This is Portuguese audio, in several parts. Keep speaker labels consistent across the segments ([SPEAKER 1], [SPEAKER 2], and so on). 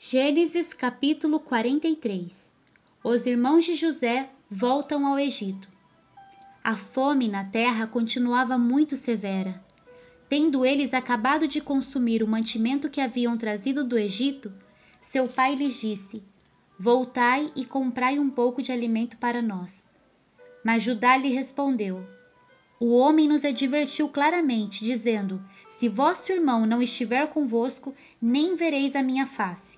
[SPEAKER 1] Gênesis capítulo 43. Os irmãos de José voltam ao Egito. A fome na terra continuava muito severa. Tendo eles acabado de consumir o mantimento que haviam trazido do Egito, seu pai lhes disse: Voltai e comprai um pouco de alimento para nós. Mas Judá lhe respondeu: O homem nos advertiu claramente, dizendo: Se vosso irmão não estiver convosco, nem vereis a minha face.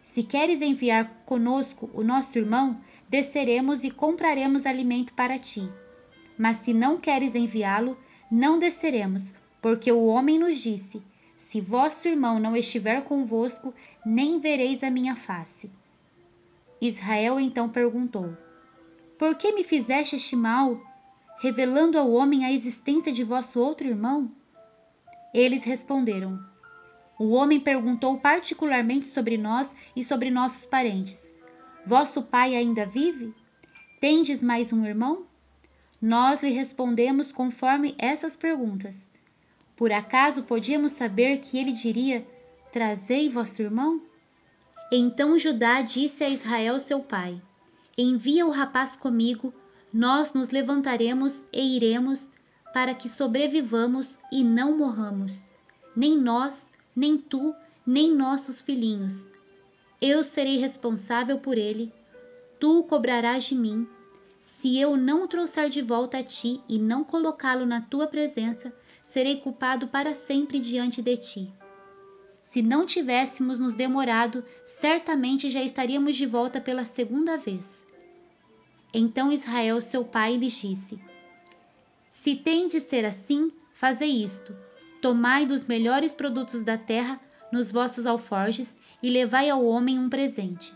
[SPEAKER 1] Se queres enviar conosco o nosso irmão, desceremos e compraremos alimento para ti. Mas se não queres enviá-lo, não desceremos, porque o homem nos disse: Se vosso irmão não estiver convosco, nem vereis a minha face. Israel então perguntou: Por que me fizeste este mal, revelando ao homem a existência de vosso outro irmão? Eles responderam: O homem perguntou particularmente sobre nós e sobre nossos parentes. Vosso pai ainda vive? Tendes mais um irmão? Nós lhe respondemos conforme essas perguntas. Por acaso podíamos saber que ele diria: Trazei vosso irmão? Então Judá disse a Israel seu pai: Envia o rapaz comigo, nós nos levantaremos e iremos, para que sobrevivamos e não morramos, nem nós, nem tu, nem nossos filhinhos. Eu serei responsável por ele, tu o cobrarás de mim. Se eu não o trouxer de volta a ti e não colocá-lo na tua presença, serei culpado para sempre diante de ti. Se não tivéssemos nos demorado, certamente já estaríamos de volta pela segunda vez. Então Israel seu pai lhes disse: Se tem de ser assim, fazei isto: tomai dos melhores produtos da terra nos vossos alforjes e levai ao homem um presente: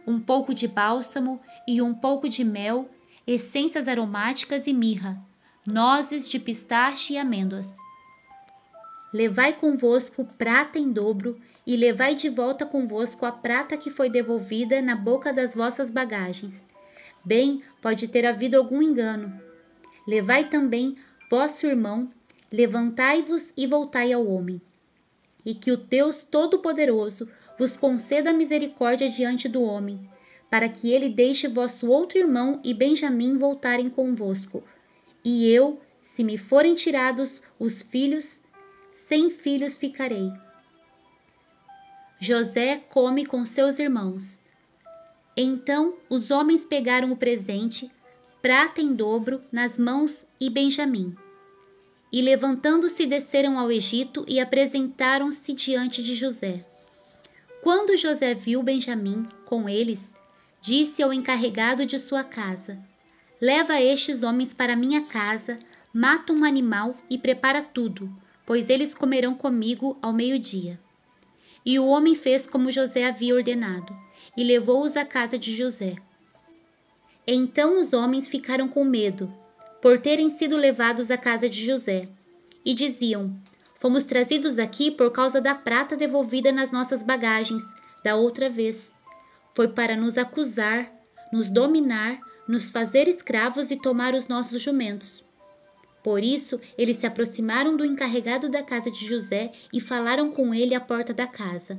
[SPEAKER 1] um pouco de bálsamo e um pouco de mel, essências aromáticas e mirra, nozes de pistache e amêndoas. Levai convosco prata em dobro e levai de volta convosco a prata que foi devolvida na boca das vossas bagagens. Bem, pode ter havido algum engano. Levai também vosso irmão, levantai-vos e voltai ao homem. E que o Deus Todo-Poderoso vos conceda misericórdia diante do homem, para que ele deixe vosso outro irmão e Benjamim voltarem convosco. E eu, se me forem tirados os filhos, sem filhos ficarei. José come com seus irmãos. Então os homens pegaram o presente, prata em dobro, nas mãos e Benjamim. E levantando-se desceram ao Egito e apresentaram-se diante de José. Quando José viu Benjamim com eles, disse ao encarregado de sua casa: Leva estes homens para minha casa, mata um animal e prepara tudo, pois eles comerão comigo ao meio-dia. E o homem fez como José havia ordenado, e levou-os à casa de José. Então os homens ficaram com medo, por terem sido levados à casa de José, e diziam: Fomos trazidos aqui por causa da prata devolvida nas nossas bagagens da outra vez. Foi para nos acusar, nos dominar, nos fazer escravos e tomar os nossos jumentos. Por isso, eles se aproximaram do encarregado da casa de José e falaram com ele à porta da casa.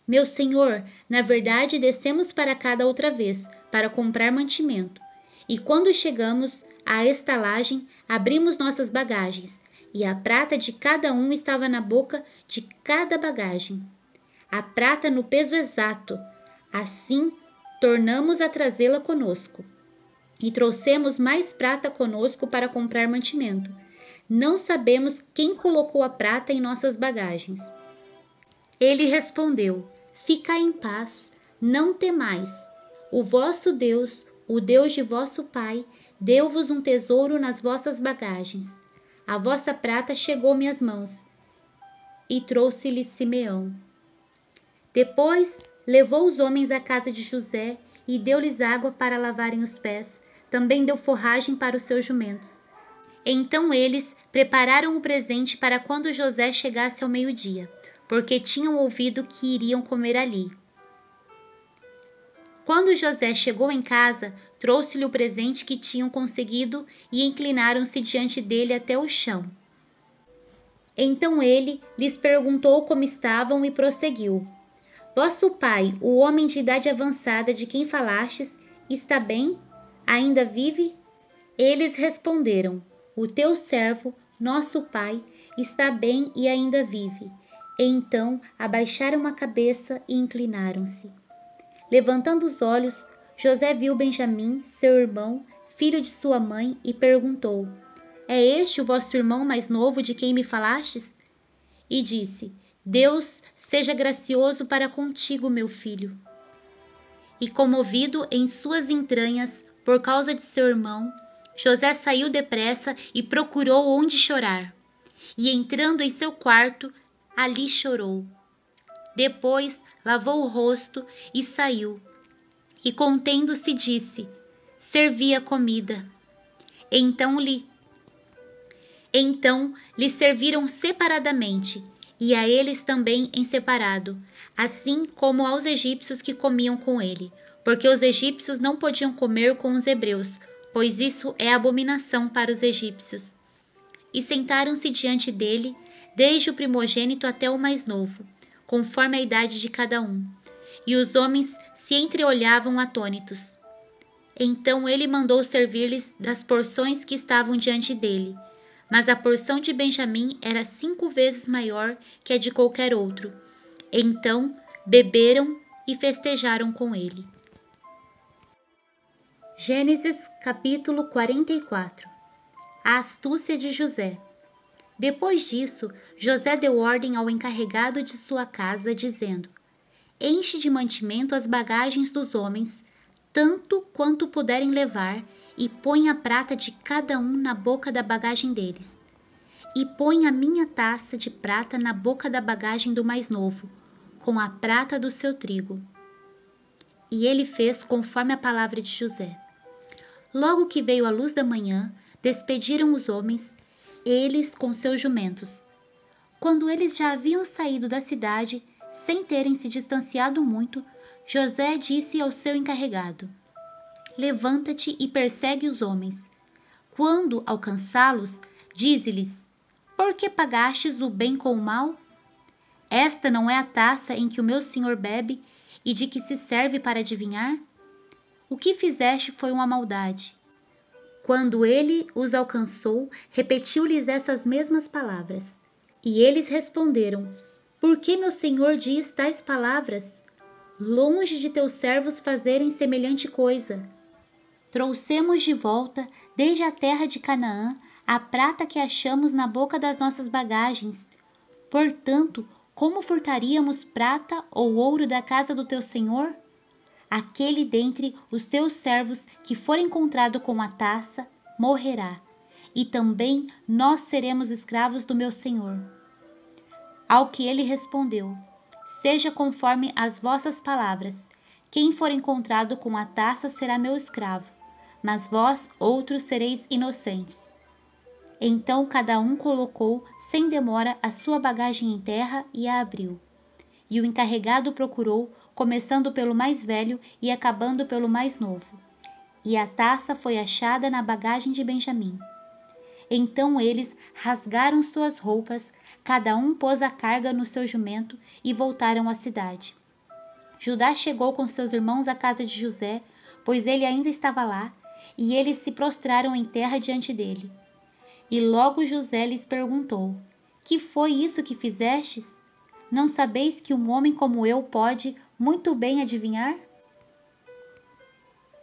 [SPEAKER 1] Meu senhor, na verdade descemos para cá da outra vez, para comprar mantimento. E quando chegamos à estalagem, abrimos nossas bagagens, e a prata de cada um estava na boca de cada bagagem. A prata no peso exato. Assim, tornamos a trazê-la conosco. E trouxemos mais prata conosco para comprar mantimento. Não sabemos quem colocou a prata em nossas bagagens. Ele respondeu: Ficai em paz, não temais. O vosso Deus, o Deus de vosso pai, deu-vos um tesouro nas vossas bagagens. A vossa prata chegou-me às mãos. E trouxe-lhes Simeão. Depois levou os homens à casa de José e deu-lhes água para lavarem os pés. Também deu forragem para os seus jumentos. Então eles prepararam o presente para quando José chegasse ao meio-dia, porque tinham ouvido que iriam comer ali. Quando José chegou em casa, trouxe-lhe o presente que tinham conseguido e inclinaram-se diante dele até o chão. Então ele lhes perguntou como estavam e prosseguiu: Vosso pai, o homem de idade avançada de quem falastes, está bem? Ainda vive? Eles responderam: O teu servo, nosso pai, está bem e ainda vive. E então abaixaram a cabeça e inclinaram-se. Levantando os olhos, José viu Benjamim, seu irmão, filho de sua mãe, e perguntou: É este o vosso irmão mais novo de quem me falastes? E disse: Deus seja gracioso para contigo, meu filho. E comovido em suas entranhas por causa de seu irmão, José saiu depressa e procurou onde chorar. E entrando em seu quarto, ali chorou. Depois lavou o rosto e saiu. E contendo-se disse: Servi a comida. Então lhe serviram separadamente, e a eles também em separado, assim como aos egípcios que comiam com ele, porque os egípcios não podiam comer com os hebreus, pois isso é abominação para os egípcios. E sentaram-se diante dele, desde o primogênito até o mais novo, conforme a idade de cada um. E os homens se entreolhavam atônitos. Então ele mandou servir-lhes das porções que estavam diante dele, mas a porção de Benjamim era 5 vezes maior que a de qualquer outro. Então beberam e festejaram com ele. Gênesis capítulo 44. A astúcia de José. Depois disso, José deu ordem ao encarregado de sua casa, dizendo: Enche de mantimento as bagagens dos homens, tanto quanto puderem levar, e põe a prata de cada um na boca da bagagem deles. E põe a minha taça de prata na boca da bagagem do mais novo, com a prata do seu trigo. E ele fez conforme a palavra de José. Logo que veio a luz da manhã, despediram os homens, eles com seus jumentos. Quando eles já haviam saído da cidade, sem terem se distanciado muito, José disse ao seu encarregado: Levanta-te e persegue os homens. Quando alcançá-los, dize-lhes: Por que pagastes o bem com o mal? Esta não é a taça em que o meu senhor bebe e de que se serve para adivinhar? O que fizeste foi uma maldade. Quando ele os alcançou, repetiu-lhes essas mesmas palavras. E eles responderam: Por que meu senhor diz tais palavras? Longe de teus servos fazerem semelhante coisa. Trouxemos de volta, desde a terra de Canaã, a prata que achamos na boca das nossas bagagens. Portanto, como furtaríamos prata ou ouro da casa do teu senhor? Aquele dentre os teus servos que for encontrado com a taça, morrerá, e também nós seremos escravos do meu senhor. Ao que ele respondeu: Seja conforme as vossas palavras. Quem for encontrado com a taça será meu escravo, mas vós outros sereis inocentes. Então cada um colocou, sem demora, a sua bagagem em terra e a abriu. E o encarregado procurou, começando pelo mais velho e acabando pelo mais novo. E a taça foi achada na bagagem de Benjamim. Então eles rasgaram suas roupas, cada um pôs a carga no seu jumento e voltaram à cidade. Judá chegou com seus irmãos à casa de José, pois ele ainda estava lá, e eles se prostraram em terra diante dele. E logo José lhes perguntou: Que foi isso que fizestes? Não sabeis que um homem como eu pode muito bem adivinhar?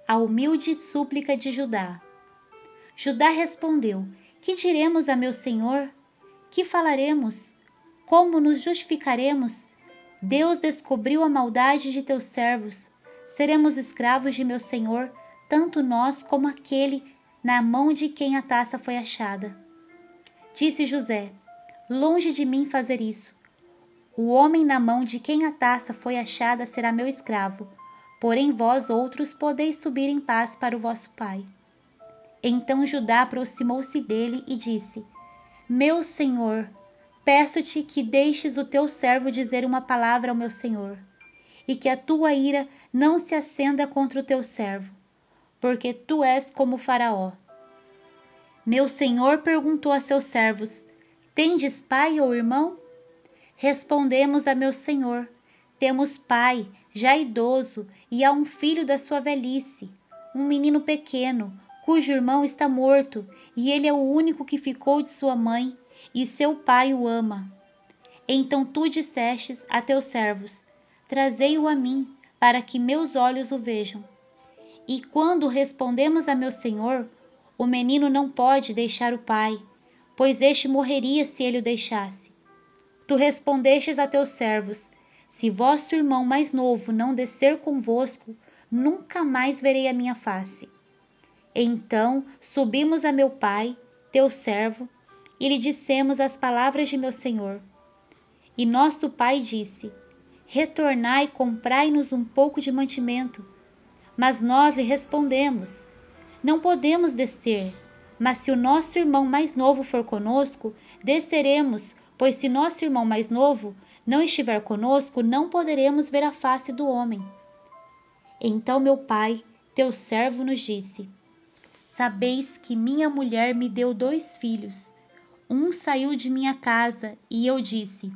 [SPEAKER 1] A humilde súplica de Judá. Judá respondeu: Que diremos a meu senhor? Que falaremos? Como nos justificaremos? Deus descobriu a maldade de teus servos. Seremos escravos de meu senhor, tanto nós como aquele na mão de quem a taça foi achada. Disse José: Longe de mim fazer isso. O homem na mão de quem a taça foi achada será meu escravo, porém vós outros podeis subir em paz para o vosso pai. Então Judá aproximou-se dele e disse: Meu senhor, peço-te que deixes o teu servo dizer uma palavra ao meu senhor, e que a tua ira não se acenda contra o teu servo, porque tu és como Faraó. Meu senhor perguntou a seus servos: Tendes pai ou irmão? Respondemos a meu senhor: Temos pai, já idoso, e há um filho da sua velhice, um menino pequeno, cujo irmão está morto, e ele é o único que ficou de sua mãe, e seu pai o ama. Então tu dissestes a teus servos: trazei-o a mim, para que meus olhos o vejam. E quando respondemos a meu senhor, o menino não pode deixar o pai, pois este morreria se ele o deixasse. Tu respondestes a teus servos: se vosso irmão mais novo não descer convosco, nunca mais verei a minha face. Então subimos a meu pai, teu servo, e lhe dissemos as palavras de meu senhor. E nosso pai disse: retornai e comprai-nos um pouco de mantimento. Mas nós lhe respondemos: não podemos descer, mas se o nosso irmão mais novo for conosco, desceremos, pois se nosso irmão mais novo não estiver conosco, não poderemos ver a face do homem. Então meu pai, teu servo, nos disse: sabeis que minha mulher me deu 2 filhos. Um saiu de minha casa, e eu disse: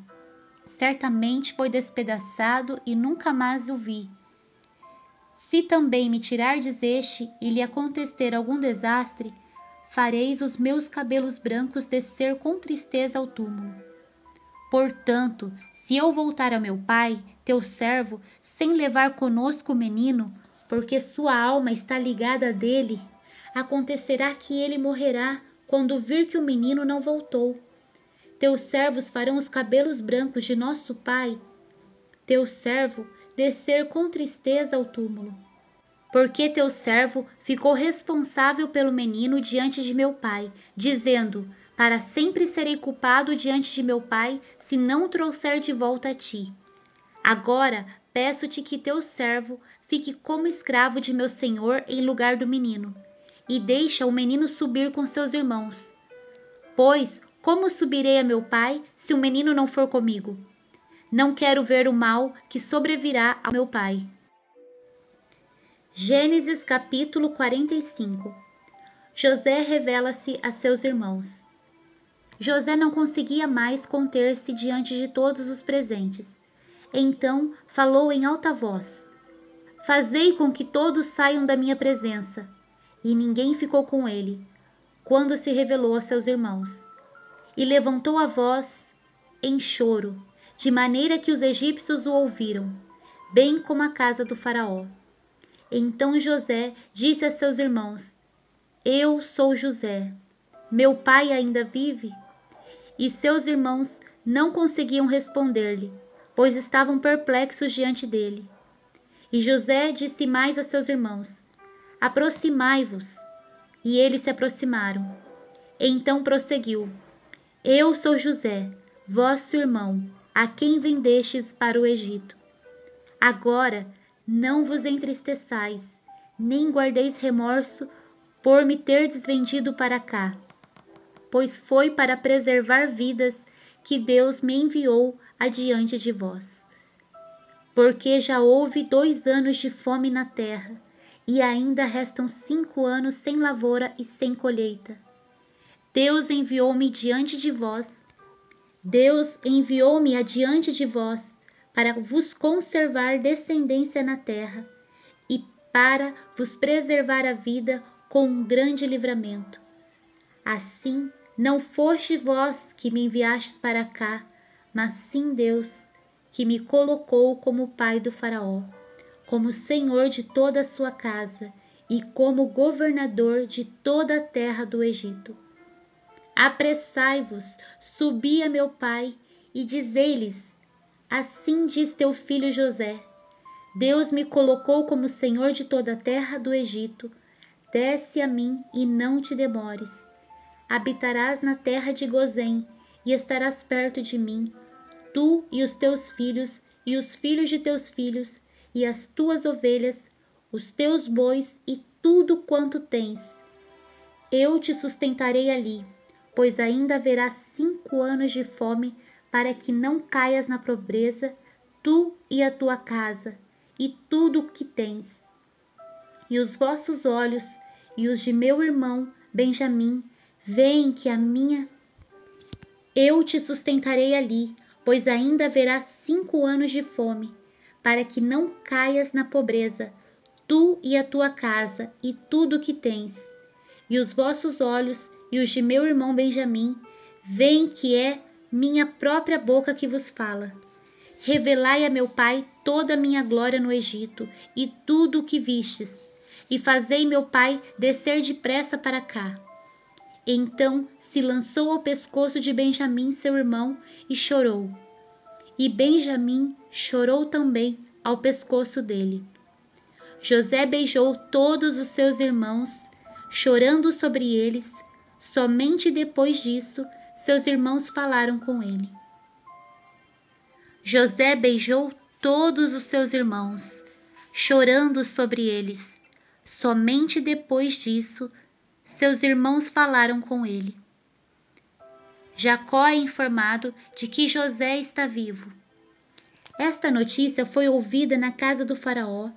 [SPEAKER 1] certamente foi despedaçado e nunca mais o vi. Se também me tirardes este e lhe acontecer algum desastre, fareis os meus cabelos brancos descer com tristeza ao túmulo. Portanto, se eu voltar ao meu pai, teu servo, sem levar conosco o menino, porque sua alma está ligada a dele, acontecerá que ele morrerá quando vir que o menino não voltou. Teus servos farão os cabelos brancos de nosso pai, teu servo, descer com tristeza ao túmulo. Porque teu servo ficou responsável pelo menino diante de meu pai, dizendo: para sempre serei culpado diante de meu pai, se não o trouxer de volta a ti. Agora peço-te que teu servo fique como escravo de meu senhor em lugar do menino, e deixa o menino subir com seus irmãos. Pois como subirei a meu pai se o menino não for comigo? Não quero ver o mal que sobrevirá ao meu pai. Gênesis capítulo 45. José revela-se a seus irmãos. José não conseguia mais conter-se diante de todos os presentes. Então falou em alta voz: fazei com que todos saiam da minha presença. E ninguém ficou com ele, quando se revelou a seus irmãos. E levantou a voz em choro, de maneira que os egípcios o ouviram, bem como a casa do faraó. Então José disse a seus irmãos: eu sou José. Meu pai ainda vive? E seus irmãos não conseguiam responder-lhe, pois estavam perplexos diante dele. E José disse mais a seus irmãos: aproximai-vos. E eles se aproximaram. Então prosseguiu: eu sou José, vosso irmão, a quem vendestes para o Egito. Agora não vos entristeçais, nem guardeis remorso por me terdes vendido para cá, pois foi para preservar vidas que Deus me enviou adiante de vós. Porque já houve 2 anos de fome na terra, e ainda restam 5 anos sem lavoura e sem colheita. Deus enviou-me adiante de vós para vos conservar descendência na terra e para vos preservar a vida com um grande livramento. Assim, não foste vós que me enviastes para cá, mas sim Deus, que me colocou como pai do faraó, como senhor de toda a sua casa e como governador de toda a terra do Egito. Apressai-vos, subi a meu pai e dizei-lhes: assim diz teu filho José: Deus me colocou como senhor de toda a terra do Egito. Desce a mim e não te demores. Habitarás na terra de Gozém e estarás perto de mim, tu e os teus filhos e os filhos de teus filhos e as tuas ovelhas, os teus bois e tudo quanto tens. Eu te sustentarei ali, pois ainda haverá 5 anos de fome, para que não caias na pobreza, tu e a tua casa, e tudo o que tens. E os vossos olhos e os de meu irmão Benjamim veem que eu te sustentarei ali, pois ainda haverá 5 anos de fome, para que não caias na pobreza, tu e a tua casa e tudo o que tens. E os vossos olhos e os de meu irmão Benjamim veem que é minha própria boca que vos fala. Revelai a meu pai toda a minha glória no Egito e tudo o que vistes, e fazei meu pai descer depressa para cá. Então se lançou ao pescoço de Benjamim seu irmão e chorou. E Benjamim chorou também ao pescoço dele. José beijou todos os seus irmãos, chorando sobre eles. Somente depois disso, seus irmãos falaram com ele. José beijou todos os seus irmãos, chorando sobre eles. Somente depois disso, seus irmãos falaram com ele. Jacó é informado de que José está vivo. Esta notícia foi ouvida na casa do faraó.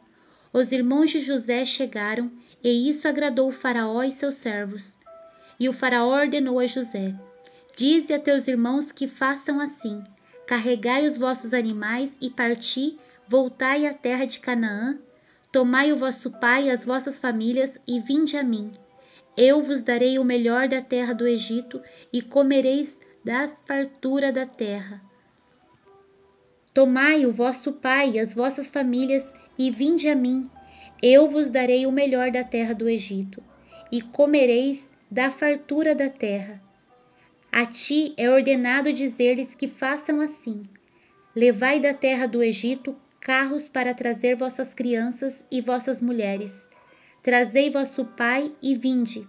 [SPEAKER 1] Os irmãos de José chegaram, e isso agradou o faraó e seus servos. E o faraó ordenou a José: Dize a teus irmãos que façam assim: carregai os vossos animais e parti, voltai à terra de Canaã, tomai o vosso pai e as vossas famílias e vinde a mim. Eu vos darei o melhor da terra do Egito e comereis da fartura da terra. Tomai o vosso pai e as vossas famílias e vinde a mim. Eu vos darei o melhor da terra do Egito e comereis da fartura da terra. A ti é ordenado dizer-lhes que façam assim: levai da terra do Egito carros para trazer vossas crianças e vossas mulheres. Trazei vosso pai e vinde.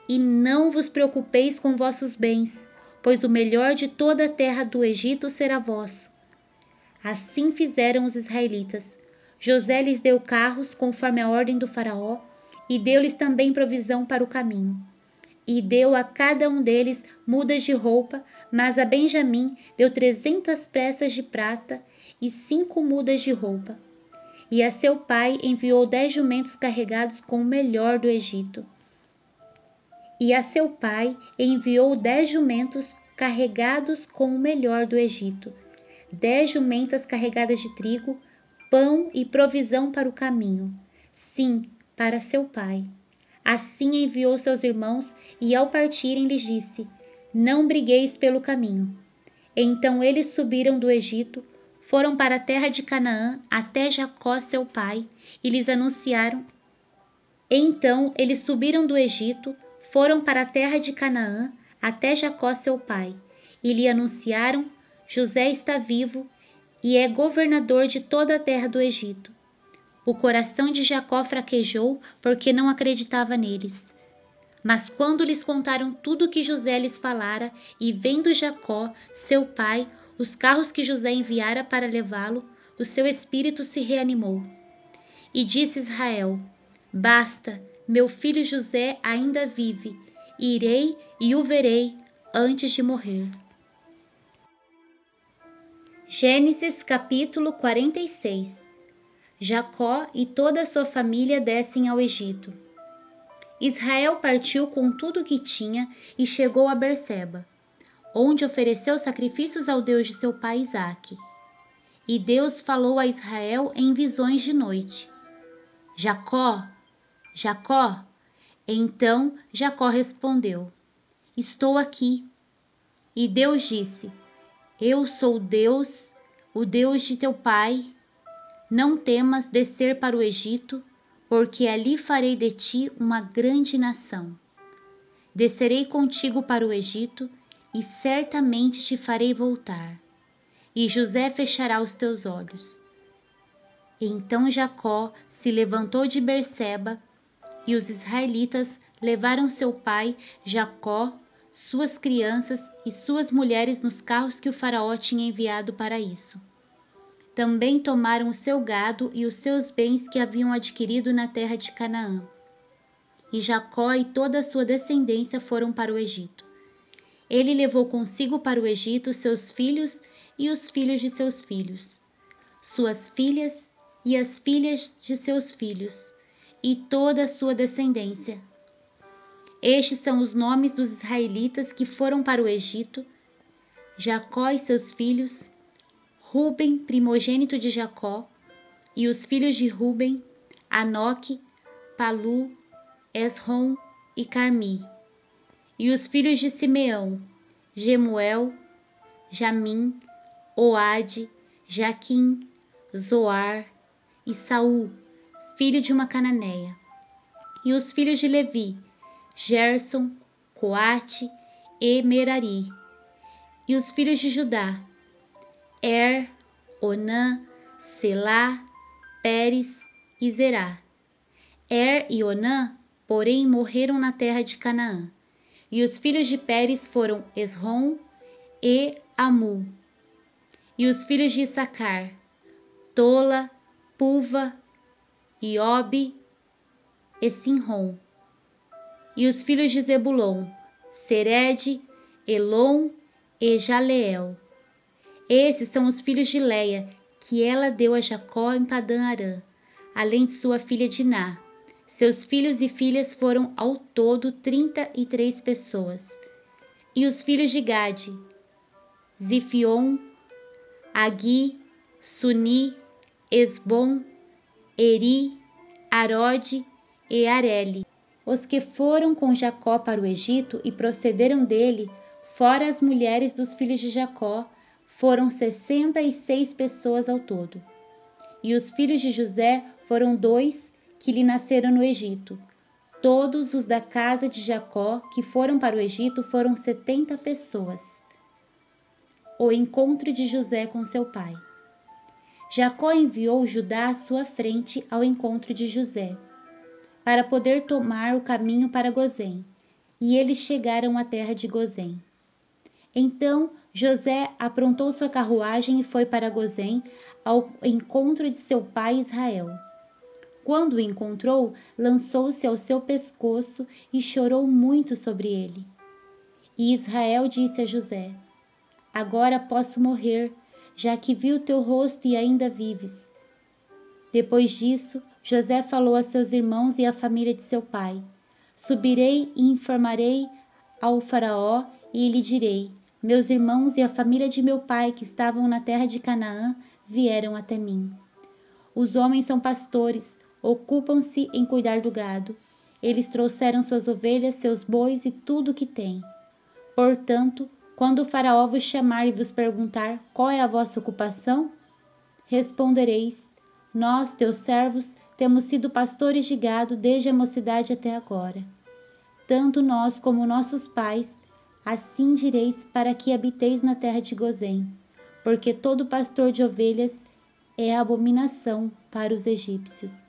[SPEAKER 1] E não vos preocupeis com vossos bens, pois o melhor de toda a terra do Egito será vosso. Assim fizeram os israelitas. José lhes deu carros conforme a ordem do faraó e deu-lhes também provisão para o caminho. E deu a cada um deles mudas de roupa, mas a Benjamim deu 300 peças de prata e 5 mudas de roupa. E a seu pai enviou 10 jumentos carregados com o melhor do Egito. E a seu pai enviou 10 jumentos carregados com o melhor do Egito, 10 jumentas carregadas de trigo, pão e provisão para o caminho. Sim, para seu pai. Assim enviou seus irmãos e ao partirem lhes disse: Não brigueis pelo caminho. Então eles subiram do Egito, foram para a terra de Canaã até Jacó seu pai e lhes anunciaram. Então eles subiram do Egito, foram para a terra de Canaã até Jacó seu pai e lhe anunciaram: José está vivo e é governador de toda a terra do Egito. O coração de Jacó fraquejou porque não acreditava neles. Mas quando lhes contaram tudo o que José lhes falara, e vendo Jacó, seu pai, os carros que José enviara para levá-lo, o seu espírito se reanimou. E disse Israel: Basta, meu filho José ainda vive, irei e o verei antes de morrer. Gênesis capítulo 46. Jacó e toda a sua família descem ao Egito. Israel partiu com tudo o que tinha e chegou a Berseba, onde ofereceu sacrifícios ao Deus de seu pai Isaque. E Deus falou a Israel em visões de noite: Jacó, Jacó. Então Jacó respondeu: Estou aqui. E Deus disse: Eu sou Deus, o Deus de teu pai. Não temas descer para o Egito, porque ali farei de ti uma grande nação. Descerei contigo para o Egito, e certamente te farei voltar, e José fechará os teus olhos. Então Jacó se levantou de Berseba, e os israelitas levaram seu pai Jacó, suas crianças e suas mulheres nos carros que o faraó tinha enviado para isso. Também tomaram o seu gado e os seus bens que haviam adquirido na terra de Canaã. E Jacó e toda a sua descendência foram para o Egito. Ele levou consigo para o Egito seus filhos e os filhos de seus filhos, suas filhas e as filhas de seus filhos, e toda a sua descendência. Estes são os nomes dos israelitas que foram para o Egito: Jacó e seus filhos, Rúben, primogênito de Jacó, e os filhos de Rúben, Anoque, Palu, Esrom e Carmi. E os filhos de Simeão, Gemuel, Jamim, Oade, Jaquim, Zoar e Saul, filho de uma cananeia. E os filhos de Levi, Gerson, Coate e Merari. E os filhos de Judá, Onã, Selá, Pérez e Zerá. E Onã, porém, morreram na terra de Canaã. E os filhos de Pérez foram Esrom e Amu. E os filhos de Issacar, Tola, Puva, Iobe e Sinrom. E os filhos de Zebulon, Sered, Elon e Jaleel. Esses são os filhos de Leia, que ela deu a Jacó em Padã-Arã, além de sua filha Diná. Seus filhos e filhas foram ao todo 33 pessoas. E os filhos de Gade, Zifion, Agui, Suni, Esbom, Eri, Arode e Areli. Os que foram com Jacó para o Egito e procederam dele, fora as mulheres dos filhos de Jacó, foram 66 pessoas ao todo. E os filhos de José foram 2 que lhe nasceram no Egito. Todos os da casa de Jacó que foram para o Egito foram 70 pessoas. O encontro de José com seu pai. Jacó enviou Judá à sua frente ao encontro de José, para poder tomar o caminho para Gozém, e eles chegaram à terra de Gozém. Então José aprontou sua carruagem e foi para Gozém ao encontro de seu pai Israel. Quando o encontrou, lançou-se ao seu pescoço e chorou muito sobre ele. E Israel disse a José: Agora posso morrer, já que vi o teu rosto e ainda vives. Depois disso, José falou a seus irmãos e à família de seu pai: Subirei e informarei ao faraó e lhe direi: Meus irmãos e a família de meu pai que estavam na terra de Canaã vieram até mim. Os homens são pastores, ocupam-se em cuidar do gado. Eles trouxeram suas ovelhas, seus bois e tudo o que têm. Portanto, quando o faraó vos chamar e vos perguntar qual é a vossa ocupação, respondereis: Nós, teus servos, temos sido pastores de gado desde a mocidade até agora. Tanto nós como nossos pais, assim direis para que habiteis na terra de Gozém, porque todo pastor de ovelhas é abominação para os egípcios.